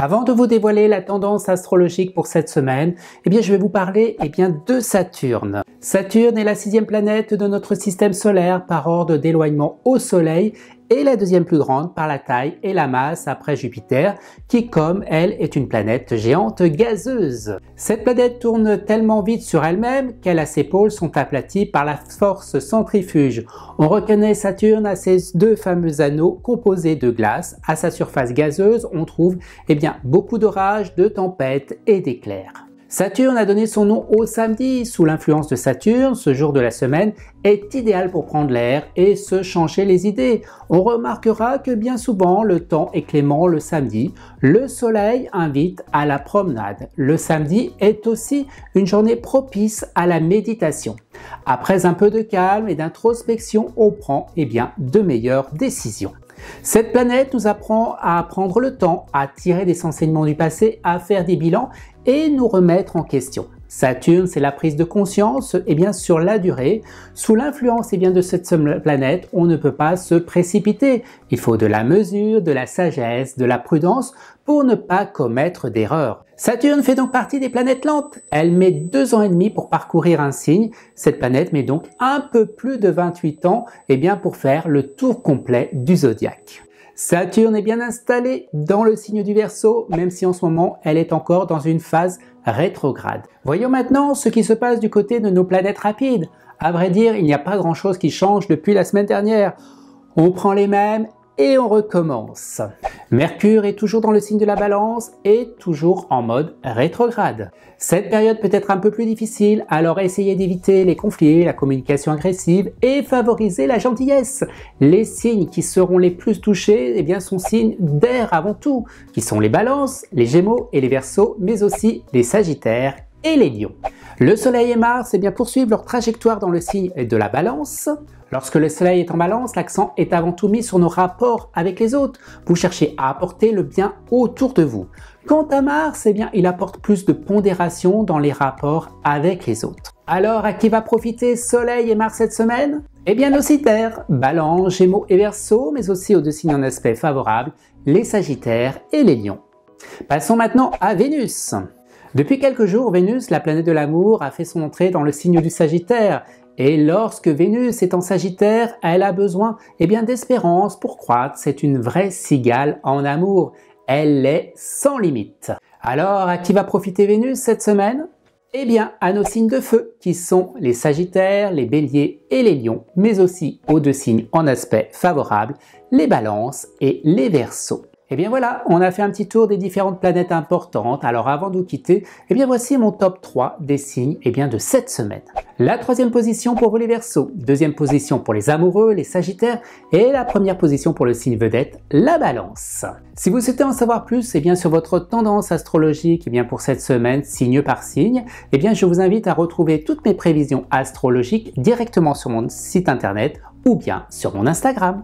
Avant de vous dévoiler la tendance astrologique pour cette semaine, je vais vous parler de Saturne. Saturne est la 6e planète de notre système solaire par ordre d'éloignement au Soleil et la 2e plus grande par la taille et la masse après Jupiter, qui comme elle est une planète géante gazeuse. Cette planète tourne tellement vite sur elle-même qu'elle ses pôles sont aplatis par la force centrifuge. On reconnaît Saturne à ses 2 fameux anneaux composés de glace. À sa surface gazeuse, on trouve beaucoup d'orages, de tempêtes et d'éclairs. Saturne a donné son nom au samedi. Sous l'influence de Saturne, ce jour de la semaine est idéal pour prendre l'air et se changer les idées. On remarquera que bien souvent le temps est clément le samedi. Le soleil invite à la promenade. Le samedi est aussi une journée propice à la méditation. Après un peu de calme et d'introspection, on prend de meilleures décisions. Cette planète nous apprend à prendre le temps, à tirer des enseignements du passé, à faire des bilans et nous remettre en question. Saturne, c'est la prise de conscience sur la durée. Sous l'influence de cette planète, on ne peut pas se précipiter. Il faut de la mesure, de la sagesse, de la prudence pour ne pas commettre d'erreurs. Saturne fait donc partie des planètes lentes. Elle met 2 ans et demi pour parcourir un signe. Cette planète met donc un peu plus de 28 ans pour faire le tour complet du zodiaque. Saturne est bien installée dans le signe du Verseau, même si en ce moment elle est encore dans une phase rétrograde. Voyons maintenant ce qui se passe du côté de nos planètes rapides. À vrai dire, il n'y a pas grand chose qui change depuis la semaine dernière. On prend les mêmes et on recommence. Mercure est toujours dans le signe de la Balance et toujours en mode rétrograde. Cette période peut être un peu plus difficile, alors essayez d'éviter les conflits, la communication agressive et favoriser la gentillesse. Les signes qui seront les plus touchés sont signes d'air avant tout, qui sont les Balances, les Gémeaux et les Verseaux, mais aussi les Sagittaires et les Lions. Le Soleil et Mars poursuivent leur trajectoire dans le signe de la Balance. Lorsque le Soleil est en Balance, l'accent est avant tout mis sur nos rapports avec les autres. Vous cherchez à apporter le bien autour de vous. Quant à Mars, il apporte plus de pondération dans les rapports avec les autres. Alors, à qui va profiter Soleil et Mars cette semaine? Nos Sagittaires, Balance, Gémeaux et Verseaux, mais aussi aux 2 signes en aspect favorable, les Sagittaires et les Lions. Passons maintenant à Vénus. Depuis quelques jours, Vénus, la planète de l'amour, a fait son entrée dans le signe du Sagittaire. Et lorsque Vénus est en Sagittaire, elle a besoin d'espérance pour croître. C'est une vraie cigale en amour. Elle est sans limite. Alors, à qui va profiter Vénus cette semaine? À nos signes de feu, qui sont les Sagittaires, les Béliers et les Lions, mais aussi aux 2 signes en aspect favorable, les Balances et les Verseaux. Voilà, on a fait un petit tour des différentes planètes importantes. Alors avant de vous quitter, voici mon top 3 des signes de cette semaine. La 3e position pour vous les Verseaux, 2e position pour les amoureux, les Sagittaires et la 1re position pour le signe vedette, la Balance. Si vous souhaitez en savoir plus sur votre tendance astrologique pour cette semaine, signe par signe, je vous invite à retrouver toutes mes prévisions astrologiques directement sur mon site internet ou bien sur mon Instagram.